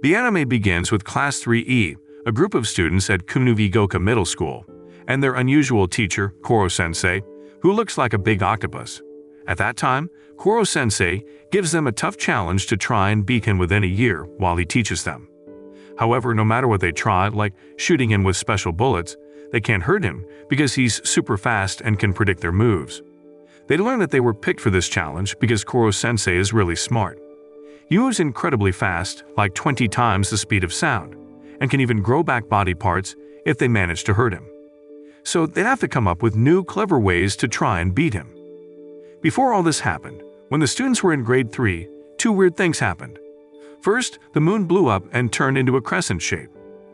The anime begins with Class 3E, a group of students at Kunuvigoka Middle School, and their unusual teacher, Koro-sensei, who looks like a big octopus. At that time, Koro-sensei gives them a tough challenge to try and beat him within a year while he teaches them. However, no matter what they try, like shooting him with special bullets, they can't hurt him because he's super fast and can predict their moves. They learn that they were picked for this challenge because Koro-sensei is really smart. He moves incredibly fast, like 20 times the speed of sound, and can even grow back body parts if they manage to hurt him. So they'd have to come up with new clever ways to try and beat him. Before all this happened, when the students were in grade 3, two weird things happened. First, the moon blew up and turned into a crescent shape.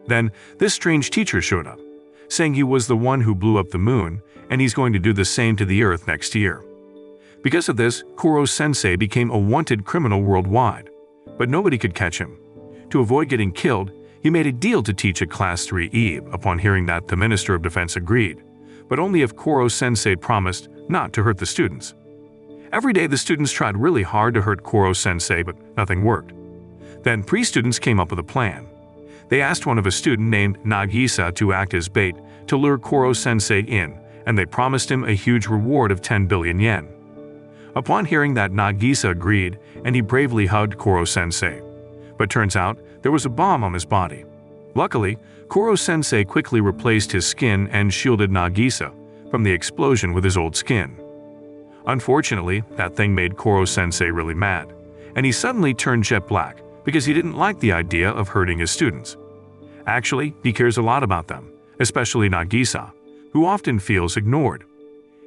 Then, this strange teacher showed up, saying he was the one who blew up the moon and he's going to do the same to the Earth next year. Because of this, Koro-sensei became a wanted criminal worldwide, but nobody could catch him. To avoid getting killed, he made a deal to teach at Class 3E upon hearing that the Minister of Defense agreed, but only if Koro-sensei promised not to hurt the students. Every day the students tried really hard to hurt Koro-sensei, but nothing worked. Then pre-students came up with a plan. They asked one of a student named Nagisa to act as bait to lure Koro-sensei in, and they promised him a huge reward of 10 billion yen. Upon hearing that, Nagisa agreed, and he bravely hugged Koro-sensei. But turns out there was a bomb on his body. Luckily, Koro-sensei quickly replaced his skin and shielded Nagisa from the explosion with his old skin. Unfortunately, that thing made Koro-sensei really mad, and he suddenly turned jet black because he didn't like the idea of hurting his students. Actually, he cares a lot about them, especially Nagisa, who often feels ignored.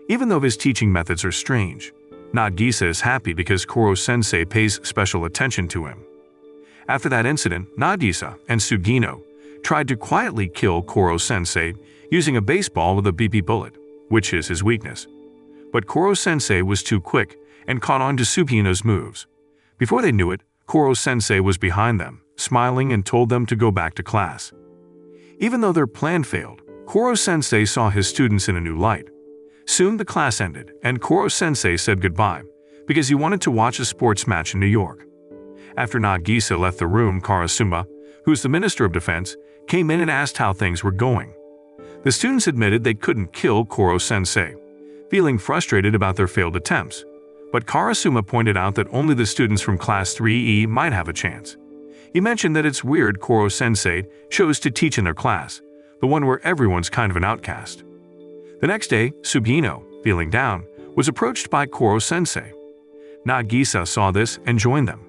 Even though his teaching methods are strange, Nagisa is happy because Koro-sensei pays special attention to him. After that incident, Nagisa and Sugino tried to quietly kill Koro-sensei using a baseball with a BB bullet, which is his weakness. But Koro-sensei was too quick and caught on to Sugino's moves. Before they knew it, Koro-sensei was behind them, smiling and told them to go back to class. Even though their plan failed, Koro-sensei saw his students in a new light. Soon the class ended, and Koro-sensei said goodbye because he wanted to watch a sports match in New York. After Nagisa left the room, Karasuma, who's the Minister of Defense, came in and asked how things were going. The students admitted they couldn't kill Koro-sensei, feeling frustrated about their failed attempts. But Karasuma pointed out that only the students from Class 3E might have a chance. He mentioned that it's weird Koro-sensei chose to teach in their class, the one where everyone's kind of an outcast. The next day, Sugino, feeling down, was approached by Koro-sensei. Nagisa saw this and joined them.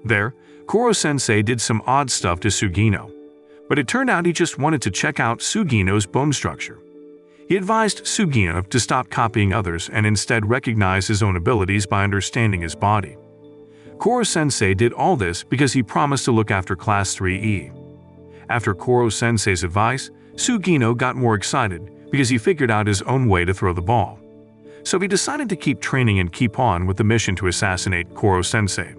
There, Koro-sensei did some odd stuff to Sugino, but it turned out he just wanted to check out Sugino's bone structure. He advised Sugino to stop copying others and instead recognize his own abilities by understanding his body. Koro-sensei did all this because he promised to look after Class 3E. After Koro-sensei's advice, Sugino got more excited because he figured out his own way to throw the ball. So he decided to keep training and keep on with the mission to assassinate Koro-sensei.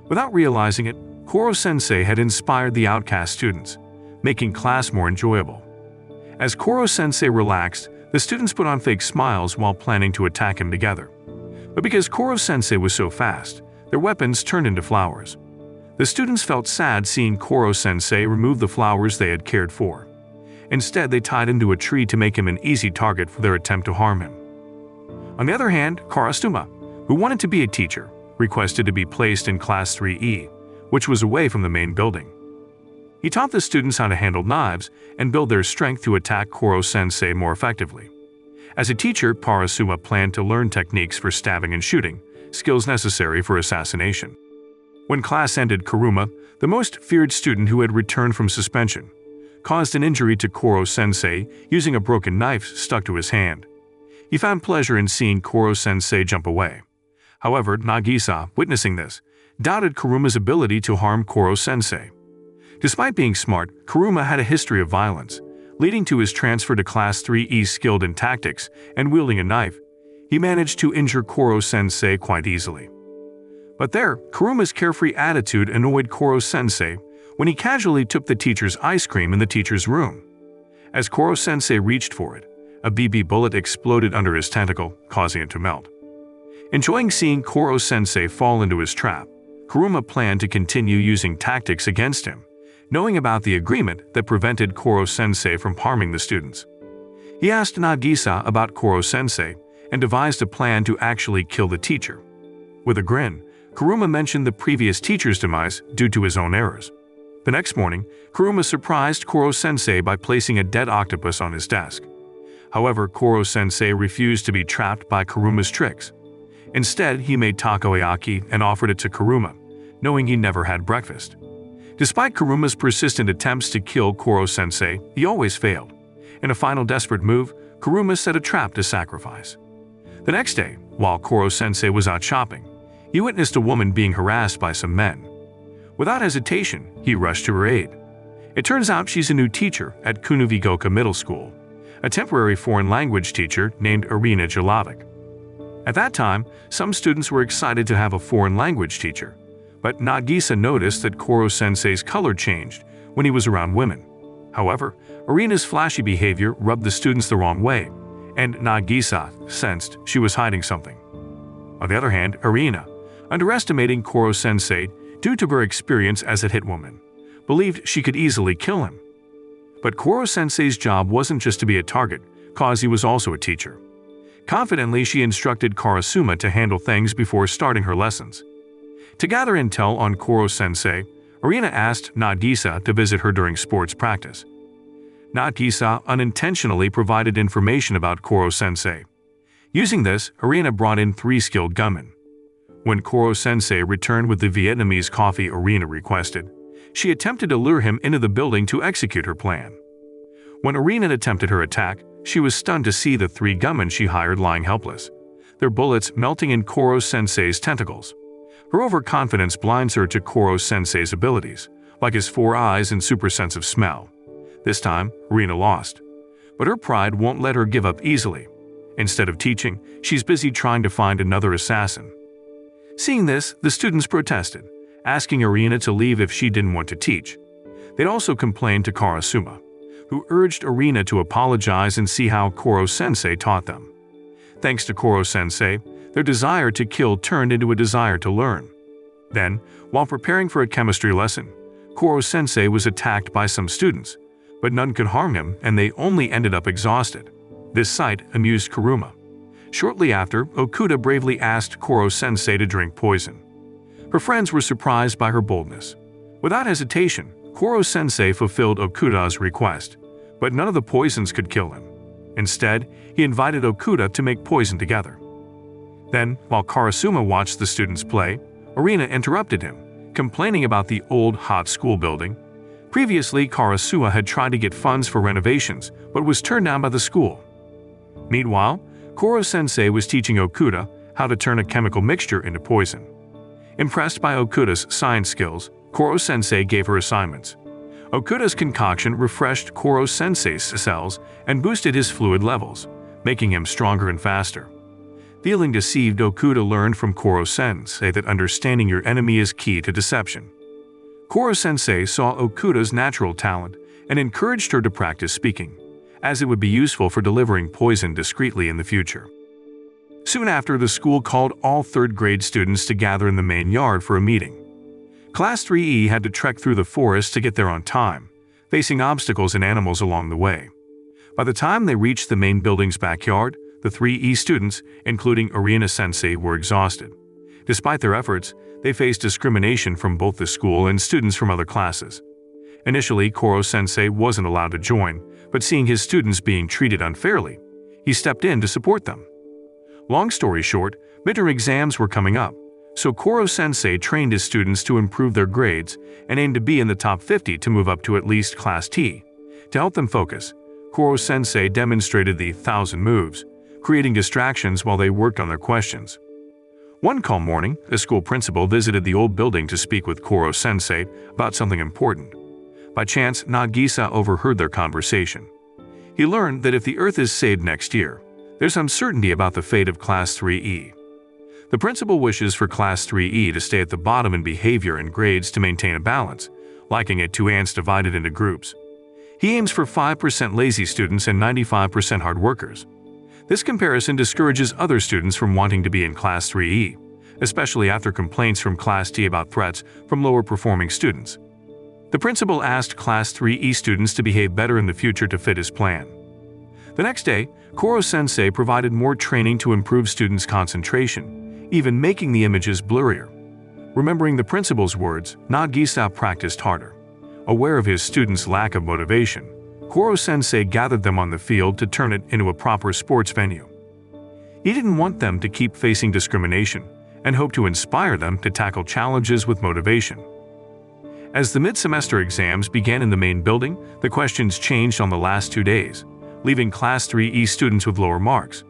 Without realizing it, Koro-sensei had inspired the outcast students, making class more enjoyable. As Koro-sensei relaxed, the students put on fake smiles while planning to attack him together. But because Koro-sensei was so fast, their weapons turned into flowers. The students felt sad seeing Koro-sensei remove the flowers they had cared for. Instead, they tied him to a tree to make him an easy target for their attempt to harm him. On the other hand, Karasuma, who wanted to be a teacher, requested to be placed in Class 3E, which was away from the main building. He taught the students how to handle knives and build their strength to attack Koro-sensei more effectively. As a teacher, Karasuma planned to learn techniques for stabbing and shooting, skills necessary for assassination. When class ended, Kuruma, the most feared student who had returned from suspension, caused an injury to Koro-sensei using a broken knife stuck to his hand. He found pleasure in seeing Koro-sensei jump away. However, Nagisa, witnessing this, doubted Kuruma's ability to harm Koro-sensei. Despite being smart, Kuruma had a history of violence, leading to his transfer to Class 3E. Skilled in tactics and wielding a knife, he managed to injure Koro-sensei quite easily. But there, Kuruma's carefree attitude annoyed Koro-sensei when he casually took the teacher's ice cream in the teacher's room. As Koro-sensei reached for it, a BB bullet exploded under his tentacle, causing it to melt. Enjoying seeing Koro-sensei fall into his trap, Kuruma planned to continue using tactics against him, knowing about the agreement that prevented Koro-sensei from harming the students. He asked Nagisa about Koro-sensei and devised a plan to actually kill the teacher. With a grin, Kuruma mentioned the previous teacher's demise due to his own errors. The next morning, Kuruma surprised Koro-sensei by placing a dead octopus on his desk. However, Koro-sensei refused to be trapped by Kuruma's tricks. Instead, he made takoyaki and offered it to Kuruma, knowing he never had breakfast. Despite Kuruma's persistent attempts to kill Koro-sensei, he always failed. In a final desperate move, Kuruma set a trap to sacrifice. The next day, while Koro-sensei was out shopping, he witnessed a woman being harassed by some men. Without hesitation, he rushed to her aid. It turns out she's a new teacher at Kunuvigoka Middle School, a temporary foreign language teacher named Irina Jalovic. At that time, some students were excited to have a foreign language teacher, but Nagisa noticed that Koro-sensei's color changed when he was around women. However, Irina's flashy behavior rubbed the students the wrong way, and Nagisa sensed she was hiding something. On the other hand, Irina, underestimating Koro-sensei due to her experience as a hit woman, believed she could easily kill him. But Koro-sensei's job wasn't just to be a target, cause he was also a teacher. Confidently, she instructed Karasuma to handle things before starting her lessons. To gather intel on Koro-sensei, Irina asked Nagisa to visit her during sports practice. Nagisa unintentionally provided information about Koro-sensei. Using this, Irina brought in 3 skilled gunmen. When Koro-sensei returned with the Vietnamese coffee Irina requested, she attempted to lure him into the building to execute her plan. When Irina attempted her attack, she was stunned to see the 3 gunmen she hired lying helpless, their bullets melting in Koro-sensei's tentacles. Her overconfidence blinds her to Koro-sensei's abilities, like his 4 eyes and super sense of smell. This time, Irina lost. But her pride won't let her give up easily. Instead of teaching, she's busy trying to find another assassin. Seeing this, the students protested, asking Irina to leave if she didn't want to teach. They'd also complained to Karasuma, who urged Irina to apologize and see how Koro-sensei taught them. Thanks to Koro-sensei, their desire to kill turned into a desire to learn. Then, while preparing for a chemistry lesson, Koro-sensei was attacked by some students, but none could harm him and they only ended up exhausted. This sight amused Kuruma. Shortly after, Okuda bravely asked Koro-sensei to drink poison. Her friends were surprised by her boldness. Without hesitation, Koro-sensei fulfilled Okuda's request, but none of the poisons could kill him. Instead, he invited Okuda to make poison together. Then, while Karasuma watched the students play, Irina interrupted him, complaining about the old hot school building. Previously, Karasuma had tried to get funds for renovations, but was turned down by the school. Meanwhile, Koro-sensei was teaching Okuda how to turn a chemical mixture into poison. Impressed by Okuda's science skills, Koro-sensei gave her assignments. Okuda's concoction refreshed Koro-sensei's cells and boosted his fluid levels, making him stronger and faster. Feeling deceived, Okuda learned from Koro-sensei that understanding your enemy is key to deception. Koro-sensei saw Okuda's natural talent and encouraged her to practice speaking, as it would be useful for delivering poison discreetly in the future. Soon after, the school called all 3rd grade students to gather in the main yard for a meeting. Class 3E had to trek through the forest to get there on time, facing obstacles and animals along the way. By the time they reached the main building's backyard, the 3E students, including Irina-sensei, were exhausted. Despite their efforts, they faced discrimination from both the school and students from other classes. Initially, Koro-sensei wasn't allowed to join, but seeing his students being treated unfairly, he stepped in to support them. Long story short, midterm exams were coming up, so Koro-sensei trained his students to improve their grades and aimed to be in the top 50 to move up to at least Class T. To help them focus, Koro-sensei demonstrated the 1,000 moves, creating distractions while they worked on their questions. One calm morning, the school principal visited the old building to speak with Koro-sensei about something important. By chance, Nagisa overheard their conversation. He learned that if the Earth is saved next year, there's uncertainty about the fate of Class 3E. The principal wishes for Class 3E to stay at the bottom in behavior and grades to maintain a balance, liking it to ants divided into groups. He aims for 5% lazy students and 95% hard workers. This comparison discourages other students from wanting to be in Class 3E, especially after complaints from Class T about threats from lower-performing students. The principal asked Class 3E students to behave better in the future to fit his plan. The next day, Koro-sensei provided more training to improve students' concentration, even making the images blurrier. Remembering the principal's words, Nagisa practiced harder. Aware of his students' lack of motivation, Koro-sensei gathered them on the field to turn it into a proper sports venue. He didn't want them to keep facing discrimination and hoped to inspire them to tackle challenges with motivation. As the mid-semester exams began in the main building, the questions changed on the last 2 days, leaving Class 3E students with lower marks.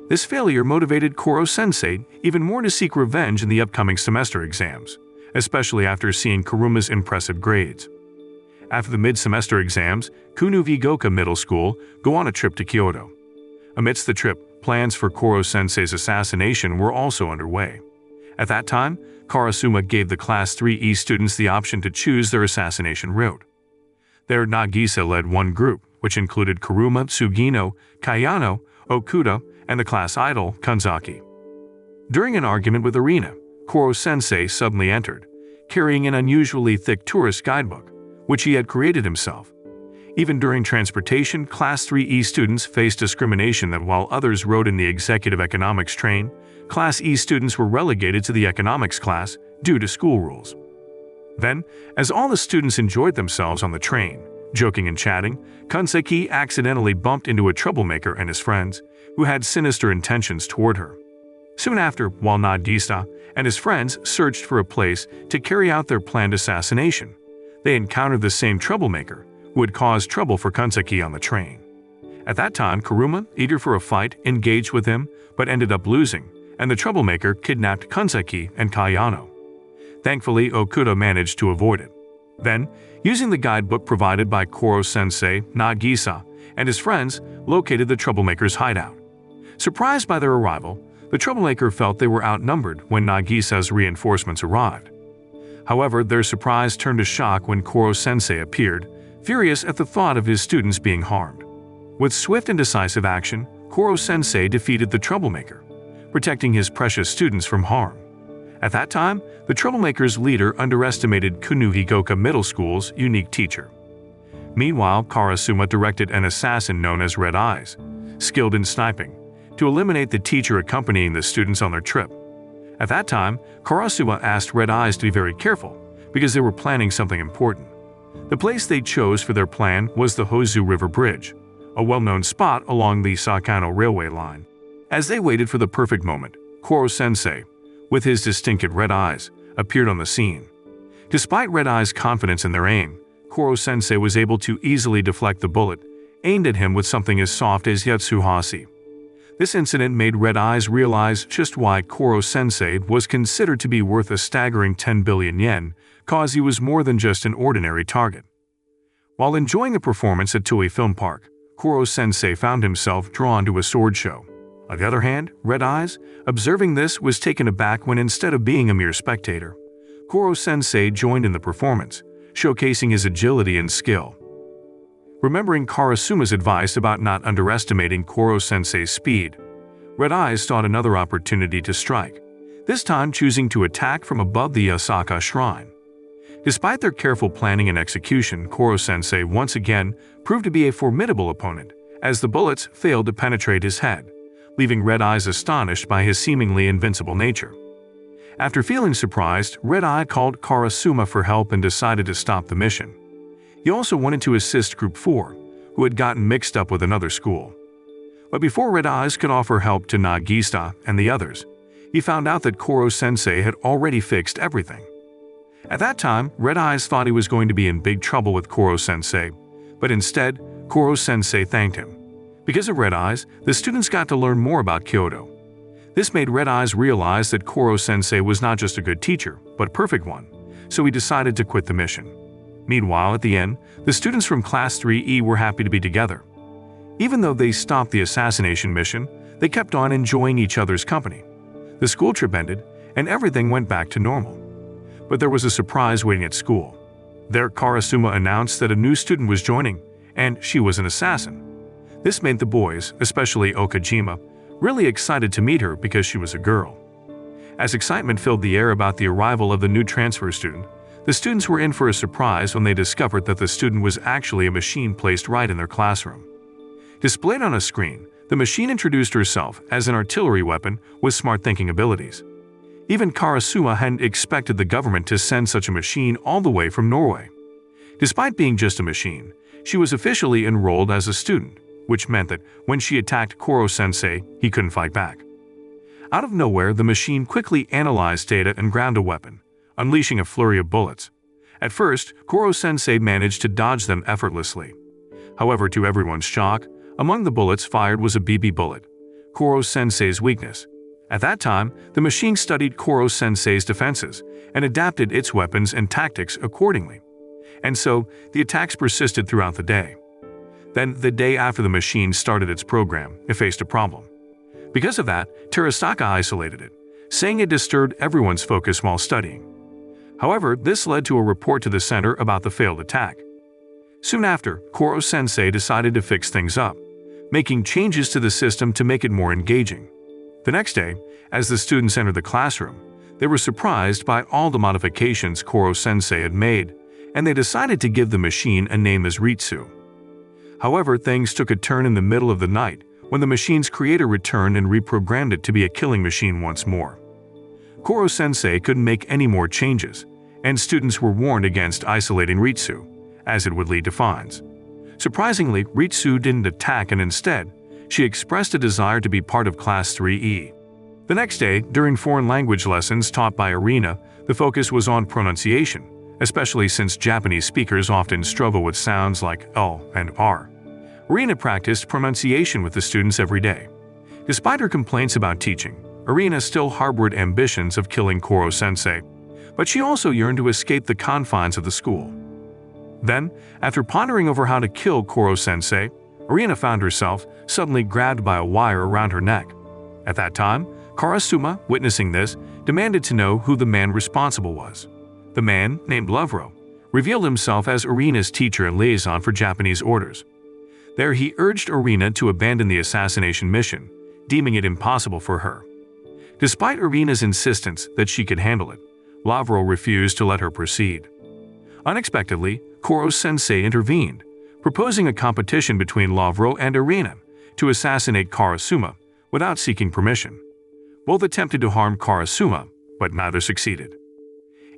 This failure motivated Koro-sensei even more to seek revenge in the upcoming semester exams, especially after seeing Karuma's impressive grades. After the mid-semester exams, Kunuvigoka Middle School go on a trip to Kyoto. Amidst the trip, plans for Koro-sensei's assassination were also underway. At that time, Karasuma gave the Class 3E students the option to choose their assassination route. There, Nagisa led one group, which included Karuma, Sugino, Kayano, Okuda, and the class idol, Kanzaki. During an argument with Arena, Koro-sensei suddenly entered, carrying an unusually thick tourist guidebook, which he had created himself. Even during transportation, Class 3E students faced discrimination that while others rode in the executive economics train, Class E students were relegated to the economics class due to school rules. Then, as all the students enjoyed themselves on the train, joking and chatting, Kanseki accidentally bumped into a troublemaker and his friends, who had sinister intentions toward her. Soon after, while Nagisa and his friends searched for a place to carry out their planned assassination, they encountered the same troublemaker who had caused trouble for Kanseki on the train. At that time, Karuma, eager for a fight, engaged with him but ended up losing, and the troublemaker kidnapped Kanseki and Kayano. Thankfully, Okuda managed to avoid it. Then, using the guidebook provided by Koro-sensei, Nagisa and his friends located the troublemaker's hideout. Surprised by their arrival, the troublemaker felt they were outnumbered when Nagisa's reinforcements arrived. However, their surprise turned to shock when Koro-sensei appeared, furious at the thought of his students being harmed. With swift and decisive action, Koro-sensei defeated the troublemaker, protecting his precious students from harm. At that time, the troublemaker's leader underestimated Kunuhigoka Middle School's unique teacher. Meanwhile, Karasuma directed an assassin known as Red Eyes, skilled in sniping, to eliminate the teacher accompanying the students on their trip. At that time, Karasuma asked Red Eyes to be very careful because they were planning something important. The place they chose for their plan was the Hozu River Bridge, a well-known spot along the Sakano railway line. As they waited for the perfect moment, Koro-sensei, with his distinctive red eyes, appeared on the scene. Despite Red Eyes' confidence in their aim, Koro-sensei was able to easily deflect the bullet aimed at him with something as soft as Yatsuhasi. This incident made Red Eyes realize just why Koro-sensei was considered to be worth a staggering 10 billion yen, cause he was more than just an ordinary target. While enjoying the performance at Toei Film Park, Koro-sensei found himself drawn to a sword show. On the other hand, Red Eyes, observing this, was taken aback when instead of being a mere spectator, Koro-sensei joined in the performance, showcasing his agility and skill. Remembering Karasuma's advice about not underestimating Koro-sensei's speed, Red Eyes sought another opportunity to strike, this time choosing to attack from above the Osaka Shrine. Despite their careful planning and execution, Koro-sensei once again proved to be a formidable opponent, as the bullets failed to penetrate his head, leaving Red Eyes astonished by his seemingly invincible nature. After feeling surprised, Red Eye called Karasuma for help and decided to stop the mission. He also wanted to assist Group 4, who had gotten mixed up with another school. But before Red Eyes could offer help to Nagisa and the others, he found out that Koro-sensei had already fixed everything. At that time, Red Eyes thought he was going to be in big trouble with Koro-sensei, but instead, Koro-sensei thanked him. Because of Red Eyes, the students got to learn more about Kyoto. This made Red Eyes realize that Koro-sensei was not just a good teacher, but a perfect one, so he decided to quit the mission. Meanwhile, at the end, the students from Class 3E were happy to be together. Even though they stopped the assassination mission, they kept on enjoying each other's company. The school trip ended, and everything went back to normal. But there was a surprise waiting at school. There, Karasuma announced that a new student was joining, and she was an assassin. This made the boys, especially Okajima, really excited to meet her because she was a girl. As excitement filled the air about the arrival of the new transfer student, the students were in for a surprise when they discovered that the student was actually a machine placed right in their classroom. Displayed on a screen, the machine introduced herself as an artillery weapon with smart thinking abilities. Even Karasuma hadn't expected the government to send such a machine all the way from Norway. Despite being just a machine, she was officially enrolled as a student, which meant that when she attacked Koro-sensei, he couldn't fight back. Out of nowhere, the machine quickly analyzed data and ground a weapon, unleashing a flurry of bullets. At first, Koro-sensei managed to dodge them effortlessly. However, to everyone's shock, among the bullets fired was a BB bullet, Koro-sensei's weakness. At that time, the machine studied Koro-sensei's defenses and adapted its weapons and tactics accordingly. And so, the attacks persisted throughout the day. Then, the day after the machine started its program, it faced a problem. Because of that, Terasaka isolated it, saying it disturbed everyone's focus while studying. However, this led to a report to the center about the failed attack. Soon after, Koro-sensei decided to fix things up, making changes to the system to make it more engaging. The next day, as the students entered the classroom, they were surprised by all the modifications Koro-sensei had made, and they decided to give the machine a name as Ritsu. However, things took a turn in the middle of the night when the machine's creator returned and reprogrammed it to be a killing machine once more. Koro-sensei couldn't make any more changes, and students were warned against isolating Ritsu, as it would lead to fines. Surprisingly, Ritsu didn't attack, and instead, she expressed a desire to be part of Class 3E. The next day, during foreign language lessons taught by Arena, the focus was on pronunciation, especially since Japanese speakers often struggle with sounds like L and R. Arena practiced pronunciation with the students every day. Despite her complaints about teaching, Arena still harbored ambitions of killing Koro-sensei, but she also yearned to escape the confines of the school. Then, after pondering over how to kill Koro-sensei, Arena found herself suddenly grabbed by a wire around her neck. At that time, Karasuma, witnessing this, demanded to know who the man responsible was. The man, named Lovro, revealed himself as Arena's teacher and liaison for Japanese orders. There he urged Arena to abandon the assassination mission, deeming it impossible for her. Despite Arena's insistence that she could handle it, Lovro refused to let her proceed. Unexpectedly, Koro-sensei intervened, proposing a competition between Lovro and Arena to assassinate Karasuma without seeking permission. Both attempted to harm Karasuma, but neither succeeded.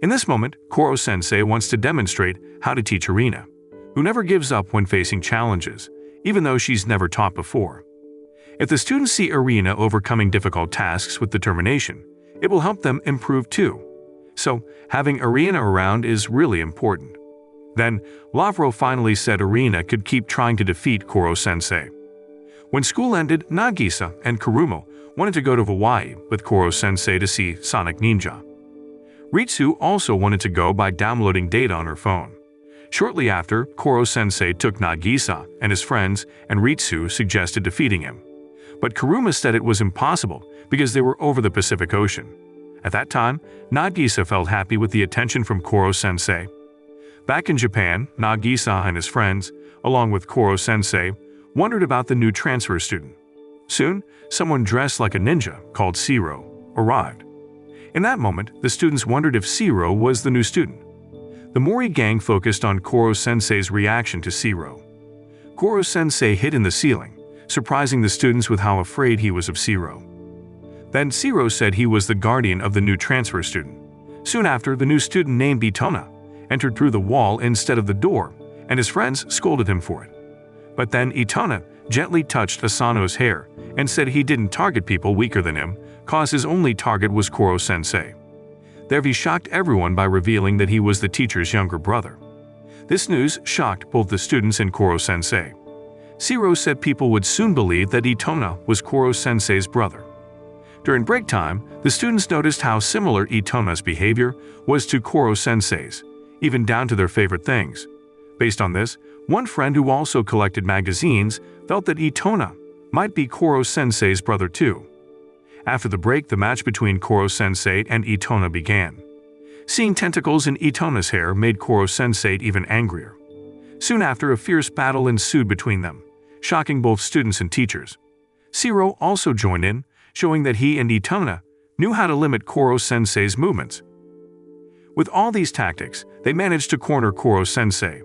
In this moment, Koro-sensei wants to demonstrate how to teach Arena, who never gives up when facing challenges, even though she's never taught before. If the students see Arena overcoming difficult tasks with determination, it will help them improve too. So, having Arena around is really important. Then, Lovro finally said Arena could keep trying to defeat Koro-sensei. When school ended, Nagisa and Kurumo wanted to go to Hawaii with Koro-sensei to see Sonic Ninja. Ritsu also wanted to go by downloading data on her phone. Shortly after, Koro-sensei took Nagisa and his friends, and Ritsu suggested defeating him. But Kuruma said it was impossible because they were over the Pacific Ocean. At that time, Nagisa felt happy with the attention from Koro-sensei. Back in Japan, Nagisa and his friends, along with Koro-sensei, wondered about the new transfer student. Soon, someone dressed like a ninja, called Siro, arrived. In that moment, the students wondered if Siro was the new student. The Mori gang focused on Koro-sensei's reaction to Siro. Koro-sensei hid in the ceiling, surprising the students with how afraid he was of Siro. Then Siro said he was the guardian of the new transfer student. Soon after, the new student named Itona entered through the wall instead of the door, and his friends scolded him for it. But then Itona gently touched Asano's hair and said he didn't target people weaker than him, cause his only target was Koro-sensei. There he shocked everyone by revealing that he was the teacher's younger brother. This news shocked both the students and Koro-sensei. Siro said people would soon believe that Itona was Koro-sensei's brother. During break time, the students noticed how similar Itona's behavior was to Koro-sensei's, even down to their favorite things. Based on this, one friend who also collected magazines felt that Itona might be Koro-sensei's brother too. After the break, the match between Koro-sensei and Itona began. Seeing tentacles in Itona's hair made Koro-sensei even angrier. Soon after, a fierce battle ensued between them, shocking both students and teachers. Siro also joined in, showing that he and Itona knew how to limit Koro-sensei's movements. With all these tactics, they managed to corner Koro-sensei,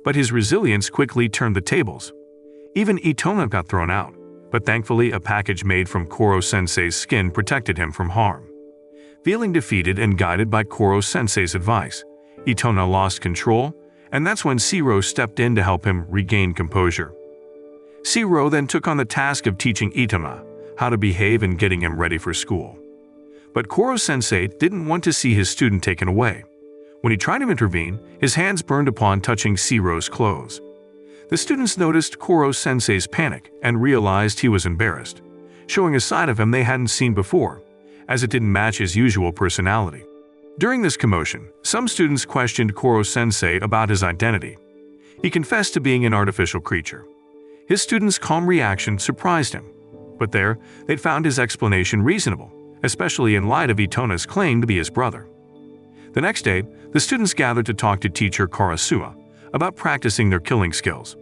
but his resilience quickly turned the tables. Even Itona got thrown out, but thankfully a package made from Koro-sensei's skin protected him from harm. Feeling defeated and guided by Koro-sensei's advice, Itona lost control, and that's when Shiro stepped in to help him regain composure. Shiro then took on the task of teaching Itona how to behave and getting him ready for school. But Koro-sensei didn't want to see his student taken away. When he tried to intervene, his hands burned upon touching Shiro's clothes. The students noticed Koro-sensei's panic and realized he was embarrassed, showing a side of him they hadn't seen before, as it didn't match his usual personality. During this commotion, some students questioned Koro-sensei about his identity. He confessed to being an artificial creature. His students' calm reaction surprised him, but there, they'd found his explanation reasonable, especially in light of Itona's claim to be his brother. The next day, the students gathered to talk to teacher Karasuma about practicing their killing skills.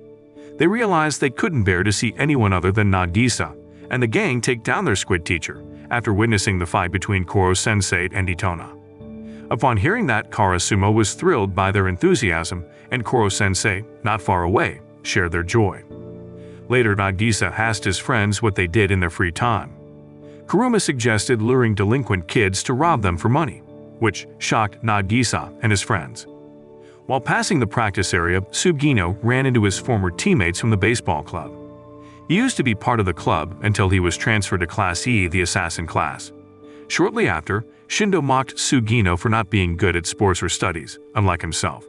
They realized they couldn't bear to see anyone other than Nagisa and the gang take down their squid teacher after witnessing the fight between Koro-sensei and Itona. Upon hearing that, Karasuma was thrilled by their enthusiasm, and Koro-sensei, not far away, shared their joy. Later, Nagisa asked his friends what they did in their free time. Kuruma suggested luring delinquent kids to rob them for money, which shocked Nagisa and his friends. While passing the practice area, Sugino ran into his former teammates from the baseball club. He used to be part of the club until he was transferred to Class E, the assassin class. Shortly after, Shindo mocked Sugino for not being good at sports or studies, unlike himself.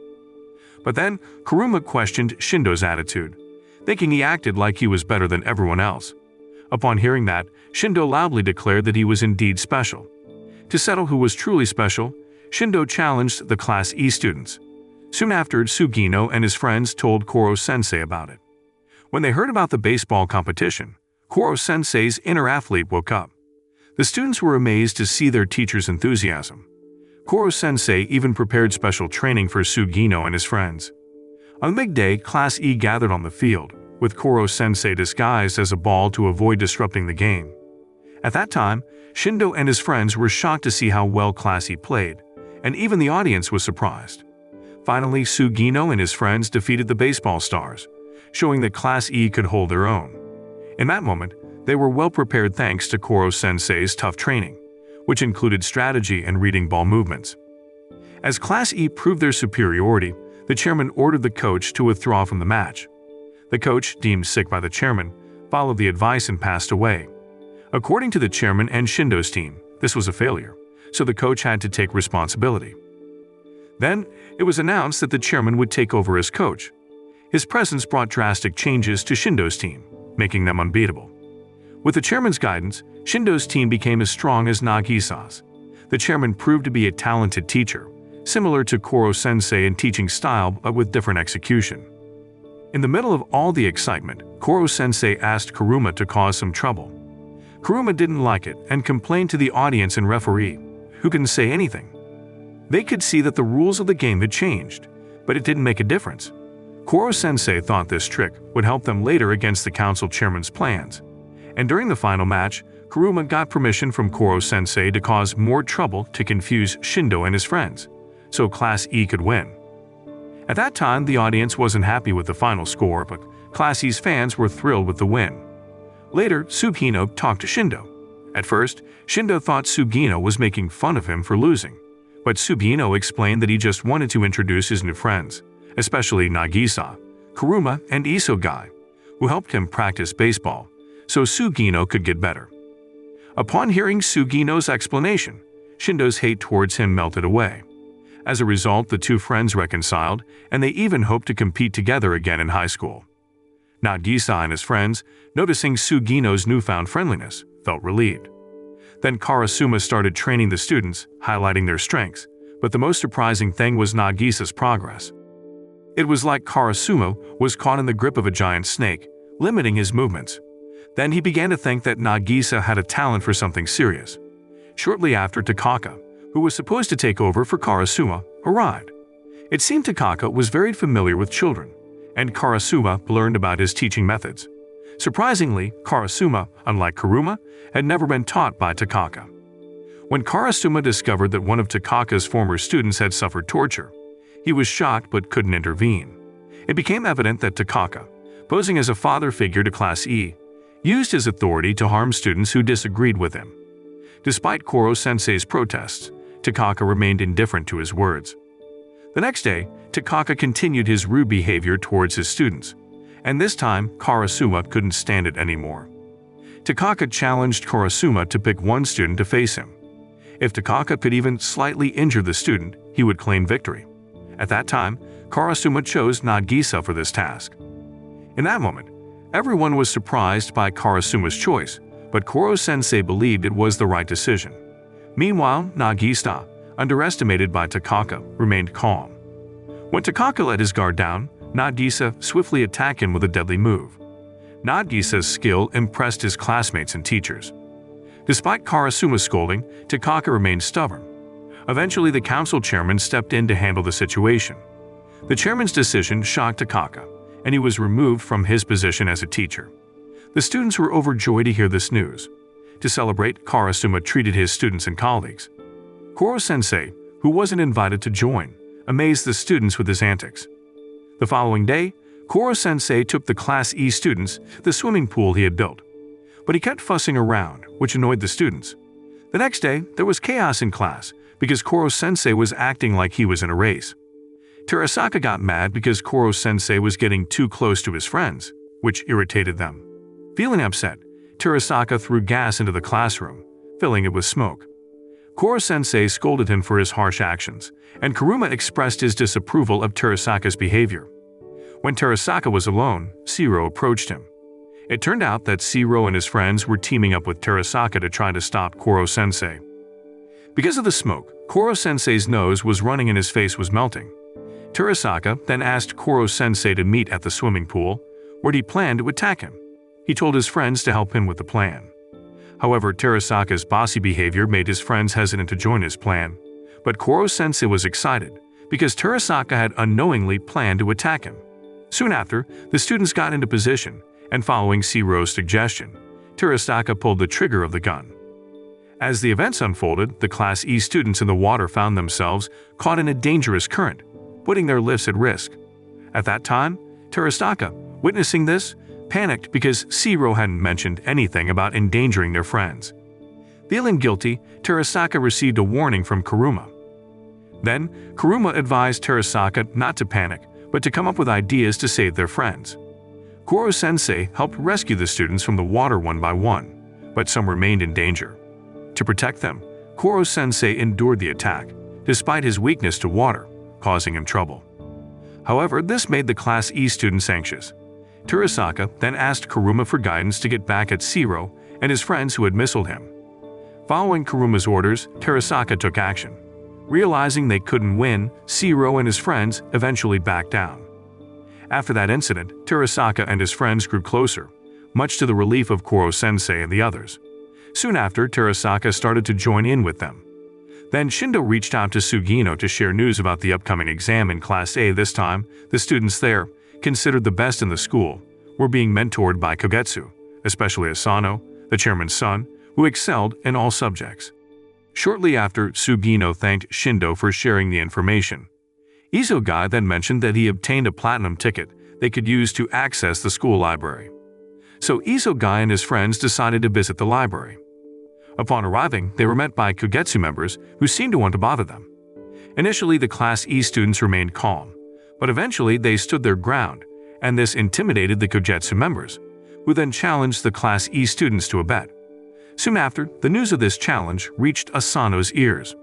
But then, Kuruma questioned Shindo's attitude, thinking he acted like he was better than everyone else. Upon hearing that, Shindo loudly declared that he was indeed special. To settle who was truly special, Shindo challenged the Class E students. Soon after, Sugino and his friends told Koro-sensei about it. When they heard about the baseball competition, Koro-sensei's inner athlete woke up. The students were amazed to see their teacher's enthusiasm. Koro-sensei even prepared special training for Sugino and his friends. On the big day, Class E gathered on the field, with Koro-sensei disguised as a ball to avoid disrupting the game. At that time, Shindo and his friends were shocked to see how well Class E played, and even the audience was surprised. Finally, Sugino and his friends defeated the baseball stars, showing that Class E could hold their own. In that moment, they were well prepared thanks to Koro-sensei's tough training, which included strategy and reading ball movements. As Class E proved their superiority, the chairman ordered the coach to withdraw from the match. The coach, deemed sick by the chairman, followed the advice and passed away. According to the chairman and Shindo's team, this was a failure, so the coach had to take responsibility. Then, it was announced that the chairman would take over as coach. His presence brought drastic changes to Shindo's team, making them unbeatable. With the chairman's guidance, Shindo's team became as strong as Nagisa's. The chairman proved to be a talented teacher, similar to Koro-sensei in teaching style but with different execution. In the middle of all the excitement, Koro-sensei asked Kuruma to cause some trouble. Kuruma didn't like it and complained to the audience and referee, who couldn't say anything. They could see that the rules of the game had changed, but it didn't make a difference. Koro-sensei thought this trick would help them later against the council chairman's plans. And during the final match, Kuruma got permission from Koro-sensei to cause more trouble to confuse Shindo and his friends, so Class E could win. At that time, the audience wasn't happy with the final score, but Class E's fans were thrilled with the win. Later, Sugino talked to Shindo. At first, Shindo thought Sugino was making fun of him for losing, but Sugino explained that he just wanted to introduce his new friends, especially Nagisa, Kuruma, and Isogai, who helped him practice baseball, so Sugino could get better. Upon hearing Sugino's explanation, Shindo's hate towards him melted away. As a result, the two friends reconciled, and they even hoped to compete together again in high school. Nagisa and his friends, noticing Sugino's newfound friendliness, felt relieved. Then Karasuma started training the students, highlighting their strengths, but the most surprising thing was Nagisa's progress. It was like Karasuma was caught in the grip of a giant snake, limiting his movements. Then he began to think that Nagisa had a talent for something serious. Shortly after, Takaka, who was supposed to take over for Karasuma, arrived. It seemed Takaka was very familiar with children, and Karasuma learned about his teaching methods. Surprisingly, Karasuma, unlike Kuruma, had never been taught by Takaka. When Karasuma discovered that one of Takaka's former students had suffered torture, he was shocked but couldn't intervene. It became evident that Takaka, posing as a father figure to Class E, used his authority to harm students who disagreed with him. Despite Koro-sensei's protests, Takaka remained indifferent to his words. The next day, Takaka continued his rude behavior towards his students, and this time Karasuma couldn't stand it anymore. Takaka challenged Karasuma to pick one student to face him. If Takaka could even slightly injure the student, he would claim victory. At that time, Karasuma chose Nagisa for this task. In that moment, everyone was surprised by Karasuma's choice, but Koro-sensei believed it was the right decision. Meanwhile, Nagisa, underestimated by Takaka, remained calm. When Takaka let his guard down, Nagisa swiftly attacked him with a deadly move. Nagisa's skill impressed his classmates and teachers. Despite Karasuma's scolding, Takaka remained stubborn. Eventually, the council chairman stepped in to handle the situation. The chairman's decision shocked Takaka, and he was removed from his position as a teacher. The students were overjoyed to hear this news. To celebrate, Karasuma treated his students and colleagues. Koro-sensei, who wasn't invited to join, amazed the students with his antics. The following day, Koro-sensei took the Class E students to the swimming pool he had built. But he kept fussing around, which annoyed the students. The next day, there was chaos in class because Koro-sensei was acting like he was in a race. Terasaka got mad because Koro-sensei was getting too close to his friends, which irritated them. Feeling upset, Terasaka threw gas into the classroom, filling it with smoke. Koro-sensei scolded him for his harsh actions, and Kuruma expressed his disapproval of Terasaka's behavior. When Terasaka was alone, Shiro approached him. It turned out that Shiro and his friends were teaming up with Terasaka to try to stop Koro-sensei. Because of the smoke, Koro-sensei's nose was running and his face was melting. Terasaka then asked Koro-sensei to meet at the swimming pool, where he planned to attack him. He told his friends to help him with the plan. However, Terasaka's bossy behavior made his friends hesitant to join his plan. But Koro-sensei was excited because Terasaka had unknowingly planned to attack him. Soon after, the students got into position, and following Shiro's suggestion, Terasaka pulled the trigger of the gun. As the events unfolded, the Class E students in the water found themselves caught in a dangerous current, putting their lives at risk. At that time, Terasaka, witnessing this, panicked because Shiro hadn't mentioned anything about endangering their friends. Feeling guilty, Terasaka received a warning from Kuruma. Then, Kuruma advised Terasaka not to panic, but to come up with ideas to save their friends. Koro-sensei helped rescue the students from the water one by one, but some remained in danger. To protect them, Koro-sensei endured the attack, despite his weakness to water, causing him trouble. However, this made the Class E students anxious. Terasaka then asked Kuruma for guidance to get back at Shiro and his friends who had missiled him. Following Kuruma's orders, Terasaka took action. Realizing they couldn't win, Shiro and his friends eventually backed down. After that incident, Terasaka and his friends grew closer, much to the relief of Koro-sensei and the others. Soon after, Terasaka started to join in with them. Then Shindo reached out to Sugino to share news about the upcoming exam in Class A. This time, the students there, considered the best in the school, were being mentored by Kogetsu, especially Asano, the chairman's son, who excelled in all subjects. Shortly after, Sugino thanked Shindo for sharing the information. Isogai then mentioned that he obtained a platinum ticket they could use to access the school library. So Isogai and his friends decided to visit the library. Upon arriving, they were met by Kogetsu members who seemed to want to bother them. Initially, the Class E students remained calm, but eventually they stood their ground, and this intimidated the Kogetsu members, who then challenged the Class E students to a bet. Soon after, the news of this challenge reached Asano's ears.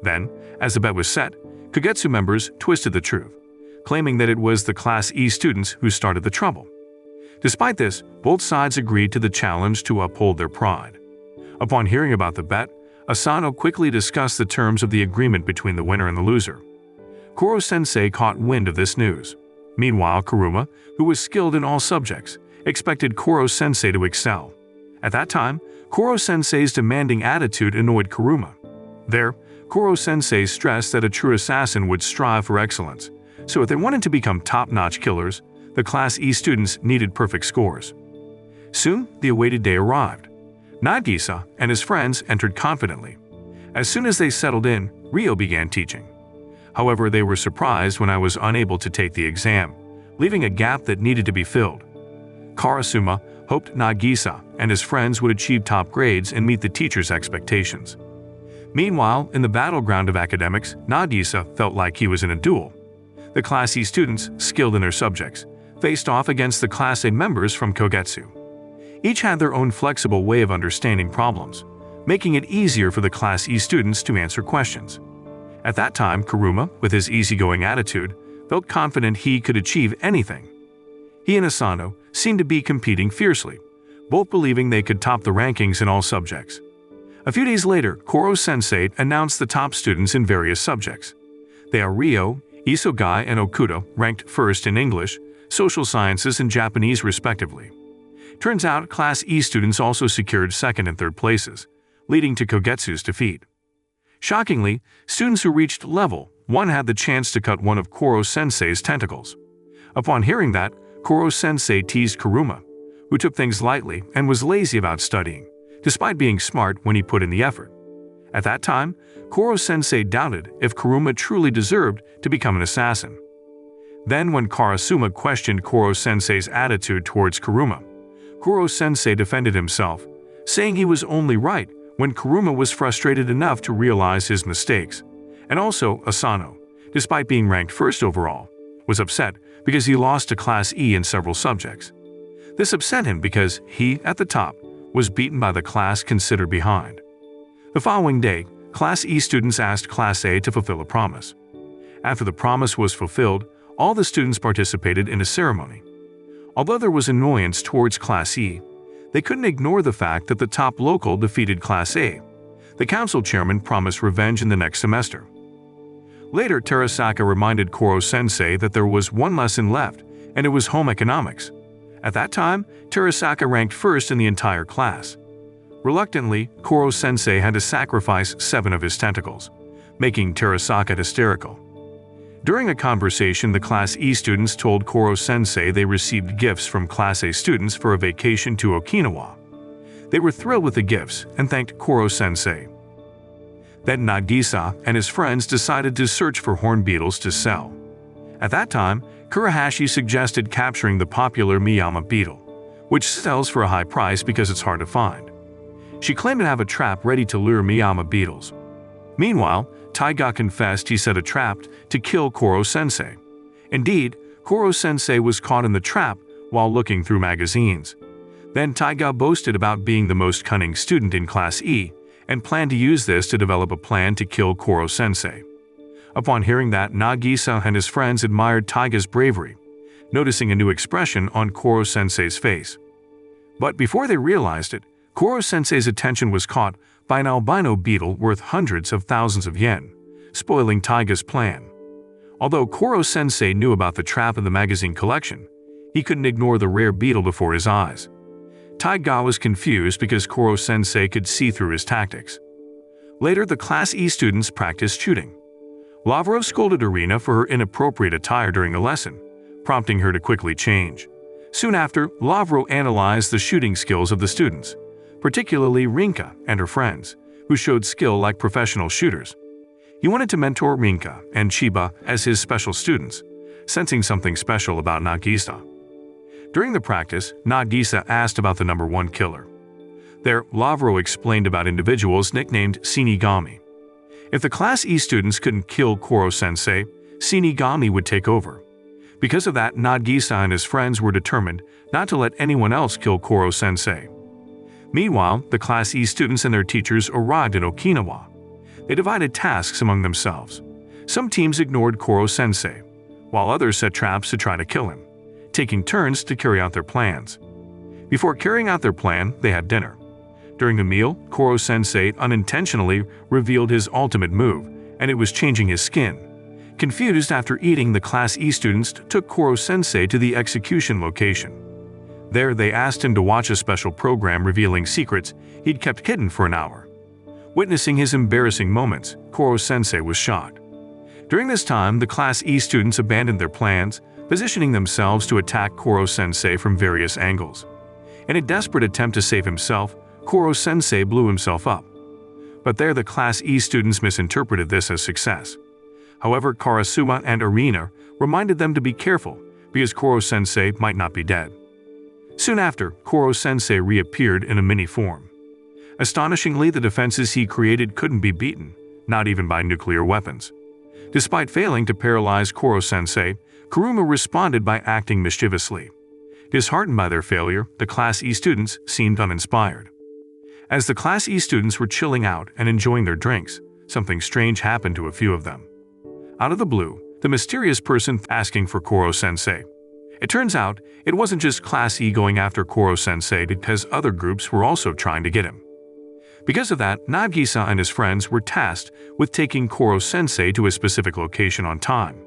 Then, as the bet was set, Kogetsu members twisted the truth, claiming that it was the Class E students who started the trouble. Despite this, both sides agreed to the challenge to uphold their pride. Upon hearing about the bet, Asano quickly discussed the terms of the agreement between the winner and the loser. Koro-sensei caught wind of this news. Meanwhile, Kuruma, who was skilled in all subjects, expected Koro-sensei to excel. At that time, Koro-sensei's demanding attitude annoyed Kuruma. There, Koro-sensei stressed that a true assassin would strive for excellence, so if they wanted to become top-notch killers, the Class E students needed perfect scores. Soon, the awaited day arrived. Nagisa and his friends entered confidently. As soon as they settled in, Ryo began teaching. However, they were surprised when I was unable to take the exam, leaving a gap that needed to be filled. Karasuma hoped Nagisa and his friends would achieve top grades and meet the teacher's expectations. Meanwhile, in the battleground of academics, Nagisa felt like he was in a duel. The Class E students, skilled in their subjects, faced off against the Class A members from Kogetsu. Each had their own flexible way of understanding problems, making it easier for the Class E students to answer questions. At that time, Kuruma, with his easygoing attitude, felt confident he could achieve anything. He and Asano seemed to be competing fiercely, both believing they could top the rankings in all subjects. A few days later, Koro-sensei announced the top students in various subjects. They are Ryo, Isogai, and Okuda, ranked first in English, Social Sciences, and Japanese respectively. Turns out, Class E students also secured second and third places, leading to Kogetsu's defeat. Shockingly, students who reached level 1 had the chance to cut one of Koro-sensei's tentacles. Upon hearing that, Koro-sensei teased Kuruma, who took things lightly and was lazy about studying, despite being smart when he put in the effort. At that time, Koro-sensei doubted if Kuruma truly deserved to become an assassin. Then when Karasuma questioned Koro-sensei's attitude towards Kuruma, Koro-sensei defended himself, saying he was only right when Kuruma was frustrated enough to realize his mistakes. And also, Asano, despite being ranked first overall, was upset because he lost to Class E in several subjects. This upset him because he, at the top, was beaten by the class considered behind. The following day, Class E students asked Class A to fulfill a promise. After the promise was fulfilled, all the students participated in a ceremony. Although there was annoyance towards Class E, they couldn't ignore the fact that the top local defeated Class A. The council chairman promised revenge in the next semester. Later, Terasaka reminded Koro-sensei that there was one lesson left, and it was home economics. At that time, Terasaka ranked first in the entire class. Reluctantly, Koro-sensei had to sacrifice 7 of his tentacles, making Terasaka hysterical. During a conversation, the Class E students told Koro-sensei they received gifts from Class A students for a vacation to Okinawa. They were thrilled with the gifts and thanked Koro-sensei. Then Nagisa and his friends decided to search for horn beetles to sell. At that time, Kurahashi suggested capturing the popular Miyama beetle, which sells for a high price because it's hard to find. She claimed to have a trap ready to lure Miyama beetles. Meanwhile, Taiga confessed he set a trap to kill Koro-sensei. Indeed, Koro-sensei was caught in the trap while looking through magazines. Then Taiga boasted about being the most cunning student in Class E and planned to use this to develop a plan to kill Koro-sensei. Upon hearing that, Nagisa and his friends admired Taiga's bravery, noticing a new expression on Koro-sensei's face. But before they realized it, Koro-sensei's attention was caught by an albino beetle worth hundreds of thousands of yen, spoiling Taiga's plan. Although Koro-sensei knew about the trap in the magazine collection, he couldn't ignore the rare beetle before his eyes. Taiga was confused because Koro-sensei could see through his tactics. Later, the Class E students practiced shooting. Lavro scolded Arena for her inappropriate attire during a lesson, prompting her to quickly change. Soon after, Lavro analyzed the shooting skills of the students, particularly Rinka and her friends, who showed skill like professional shooters. He wanted to mentor Rinka and Chiba as his special students, sensing something special about Nagisa. During the practice, Nagisa asked about the number 1 killer. There, Lavro explained about individuals nicknamed Shinigami. If the Class E students couldn't kill Koro-sensei, Shinigami would take over. Because of that, Nagisa and his friends were determined not to let anyone else kill Koro-sensei. Meanwhile, the Class E students and their teachers arrived in Okinawa. They divided tasks among themselves. Some teams ignored Koro-sensei, while others set traps to try to kill him, taking turns to carry out their plans. Before carrying out their plan, they had dinner. During the meal, Koro-sensei unintentionally revealed his ultimate move, and it was changing his skin. Confused after eating, the Class E students took Koro-sensei to the execution location. There, they asked him to watch a special program revealing secrets he'd kept hidden for an hour. Witnessing his embarrassing moments, Koro-sensei was shocked. During this time, the Class E students abandoned their plans, positioning themselves to attack Koro-sensei from various angles. In a desperate attempt to save himself, Koro-sensei blew himself up. but there the Class E students misinterpreted this as success. However, Karasuma and Arena reminded them to be careful because Koro-sensei might not be dead. Soon after, Koro-sensei reappeared in a mini form. Astonishingly, the defenses he created couldn't be beaten, not even by nuclear weapons. Despite failing to paralyze Koro-sensei, Kuruma responded by acting mischievously. Disheartened by their failure, the Class E students seemed uninspired. As the Class E students were chilling out and enjoying their drinks, something strange happened to a few of them. Out of the blue, the mysterious person asking for Koro-sensei. It turns out, it wasn't just Class E going after Koro-sensei because other groups were also trying to get him. Because of that, Nagisa and his friends were tasked with taking Koro-sensei to a specific location on time.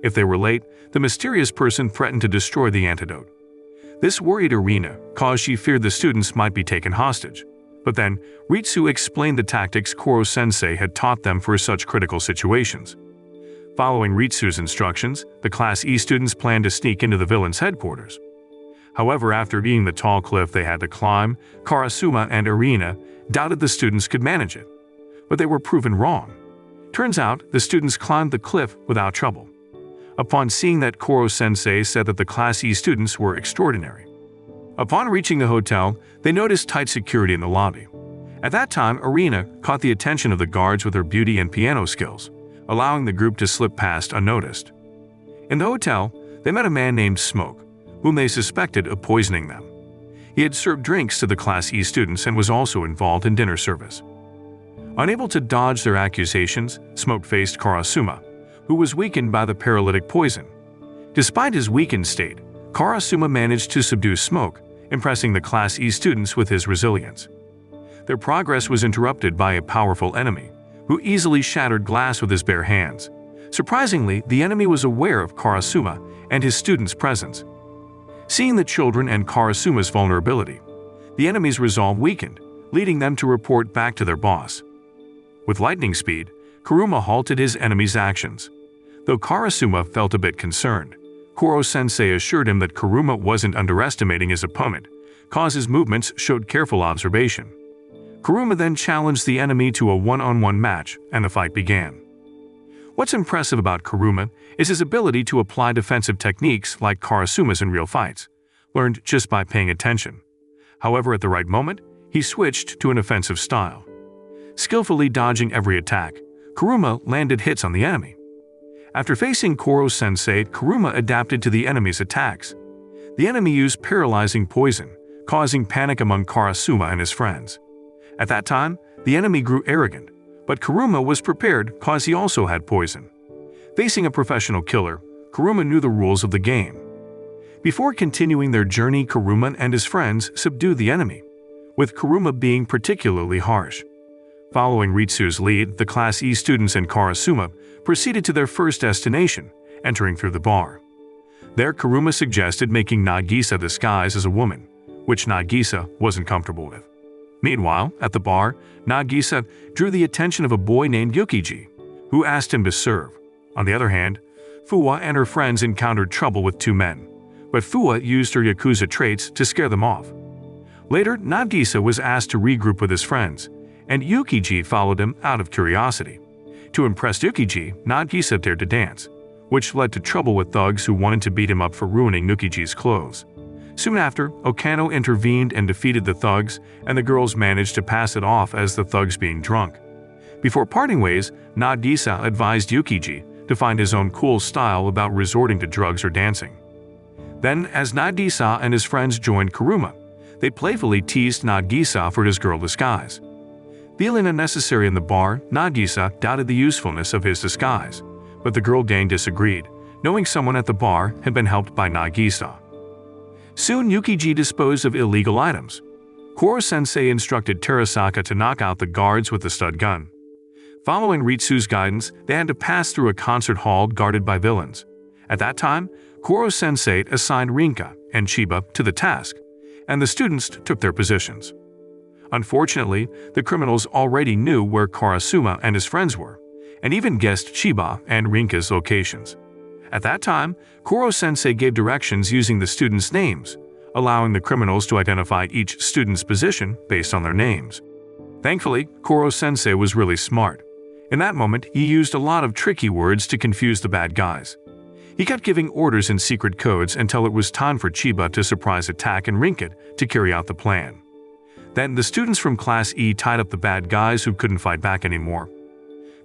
If they were late, the mysterious person threatened to destroy the antidote. This worried Arena, cause she feared the students might be taken hostage. But then, Ritsu explained the tactics Koro-sensei had taught them for such critical situations. Following Ritsu's instructions, the Class E students planned to sneak into the villain's headquarters. However, after eating the tall cliff they had to climb, Karasuma and Arena doubted the students could manage it. But they were proven wrong. Turns out, the students climbed the cliff without trouble. Upon seeing that, Koro-sensei said that the Class E students were extraordinary. Upon reaching the hotel, they noticed tight security in the lobby. At that time, Arena caught the attention of the guards with her beauty and piano skills, allowing the group to slip past unnoticed. In the hotel, they met a man named Smoke, whom they suspected of poisoning them. He had served drinks to the Class E students and was also involved in dinner service. Unable to dodge their accusations, Smoke faced Karasuma, who was weakened by the paralytic poison. Despite his weakened state, Karasuma managed to subdue Smoke, impressing the Class E students with his resilience. Their progress was interrupted by a powerful enemy, who easily shattered glass with his bare hands. Surprisingly, the enemy was aware of Karasuma and his students' presence. Seeing the children and Karasuma's vulnerability, the enemy's resolve weakened, leading them to report back to their boss. With lightning speed, Kuruma halted his enemy's actions. Though Karasuma felt a bit concerned, Koro-sensei assured him that Kuruma wasn't underestimating his opponent, cause his movements showed careful observation. Kuruma then challenged the enemy to a one-on-one match, and the fight began. What's impressive about Kuruma is his ability to apply defensive techniques like Karasuma's in real fights, learned just by paying attention. However, at the right moment, he switched to an offensive style. Skillfully dodging every attack, Kuruma landed hits on the enemy. After facing Koro-sensei, Kuruma adapted to the enemy's attacks. The enemy used paralyzing poison, causing panic among Karasuma and his friends. At that time, the enemy grew arrogant, but Kuruma was prepared cause he also had poison. Facing a professional killer, Kuruma knew the rules of the game. Before continuing their journey, Kuruma and his friends subdued the enemy, with Kuruma being particularly harsh. Following Ritsu's lead, the Class E students and Karasuma proceeded to their first destination, entering through the bar. There, Kuruma suggested making Nagisa disguise as a woman, which Nagisa wasn't comfortable with. Meanwhile, at the bar, Nagisa drew the attention of a boy named Yukiji, who asked him to serve. On the other hand, Fuwa and her friends encountered trouble with two men, but Fuwa used her Yakuza traits to scare them off. Later, Nagisa was asked to regroup with his friends, and Yukiji followed him out of curiosity. To impress Yukiji, Nagisa dared to dance, which led to trouble with thugs who wanted to beat him up for ruining Yukiji's clothes. Soon after, Okano intervened and defeated the thugs, and the girls managed to pass it off as the thugs being drunk. Before parting ways, Nagisa advised Yukiji to find his own cool style about resorting to drugs or dancing. Then, as Nagisa and his friends joined Kuruma, they playfully teased Nagisa for his girl disguise. Feeling unnecessary in the bar, Nagisa doubted the usefulness of his disguise, but the girl gang disagreed, knowing someone at the bar had been helped by Nagisa. Soon, Yukiji disposed of illegal items. Koro-sensei instructed Terasaka to knock out the guards with the stud gun. Following Ritsu's guidance, they had to pass through a concert hall guarded by villains. At that time, Koro-sensei assigned Rinka and Chiba to the task, and the students took their positions. Unfortunately, the criminals already knew where Karasuma and his friends were, and even guessed Chiba and Rinka's locations. At that time, Koro-sensei gave directions using the students' names, allowing the criminals to identify each student's position based on their names. Thankfully, Koro-sensei was really smart. In that moment, he used a lot of tricky words to confuse the bad guys. He kept giving orders in secret codes until it was time for Chiba to surprise attack and Rinket to carry out the plan. Then the students from Class E tied up the bad guys who couldn't fight back anymore.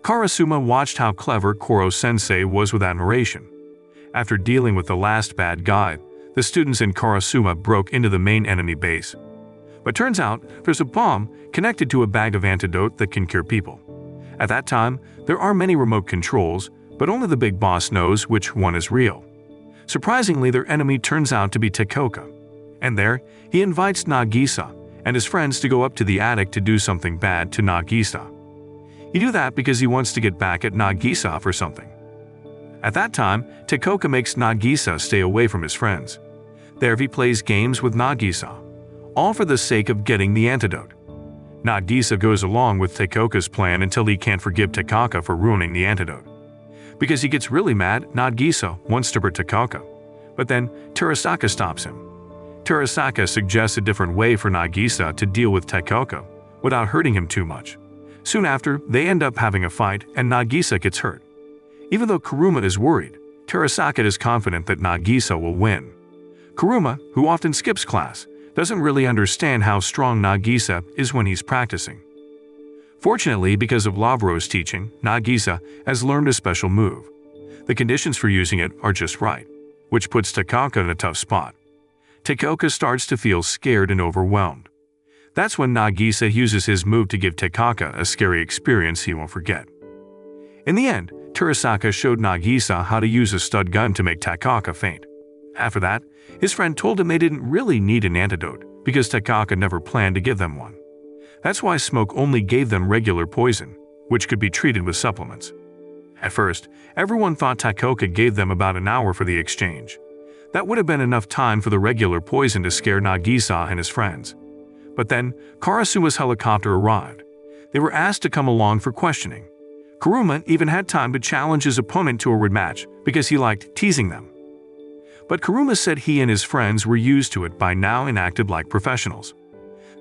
Karasuma watched how clever Koro-sensei was with admiration. After dealing with the last bad guy, the students in Karasuma broke into the main enemy base. But turns out, there's a bomb connected to a bag of antidote that can cure people. At that time, there are many remote controls, but only the big boss knows which one is real. Surprisingly, their enemy turns out to be Tekoka. And there, he invites Nagisa and his friends to go up to the attic to do something bad to Nagisa. He do that because he wants to get back at Nagisa for something. At that time, Tekoka makes Nagisa stay away from his friends. There he plays games with Nagisa, all for the sake of getting the antidote. Nagisa goes along with Tekoka's plan until he can't forgive Tekoka for ruining the antidote. Because he gets really mad, Nagisa wants to hurt Tekoka, but then Terasaka stops him. Terasaka suggests a different way for Nagisa to deal with Tekoka without hurting him too much. Soon after, they end up having a fight and Nagisa gets hurt. Even though Kuruma is worried, Terasaka is confident that Nagisa will win. Kuruma, who often skips class, doesn't really understand how strong Nagisa is when he's practicing. Fortunately, because of Lavro's teaching, Nagisa has learned a special move. The conditions for using it are just right, which puts Tekoka in a tough spot. Tekoka starts to feel scared and overwhelmed. That's when Nagisa uses his move to give Tekoka a scary experience he won't forget. In the end, Terasaka showed Nagisa how to use a stud gun to make Tekoka faint. After that, his friend told him they didn't really need an antidote because Tekoka never planned to give them one. That's why Smoke only gave them regular poison, which could be treated with supplements. At first, everyone thought Tekoka gave them about an hour for the exchange. That would have been enough time for the regular poison to scare Nagisa and his friends. But then, Karasuma's helicopter arrived. They were asked to come along for questioning. Kuruma even had time to challenge his opponent to a rematch because he liked teasing them. But Kuruma said he and his friends were used to it by now and acted like professionals.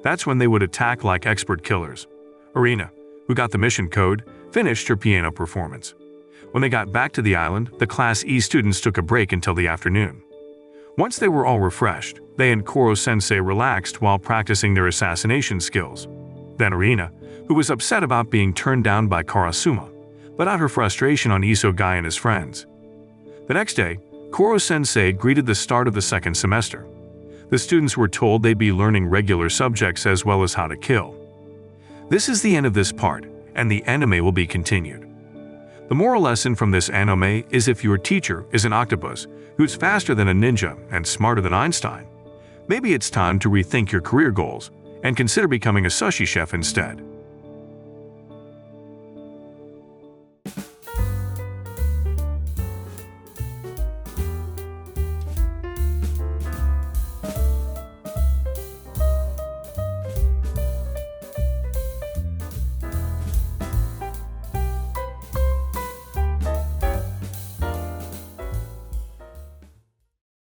That's when they would attack like expert killers. Arena, who got the mission code, finished her piano performance. When they got back to the island, the Class E students took a break until the afternoon. Once they were all refreshed, they and Koro-sensei relaxed while practicing their assassination skills. Then Arena, who was upset about being turned down by Karasuma, let out her frustration on Isogai and his friends. The next day, Koro-sensei greeted the start of the second semester. The students were told they'd be learning regular subjects as well as how to kill. This is the end of this part, and the anime will be continued. The moral lesson from this anime is if your teacher is an octopus who's faster than a ninja and smarter than Einstein, maybe it's time to rethink your career goals and consider becoming a sushi chef instead.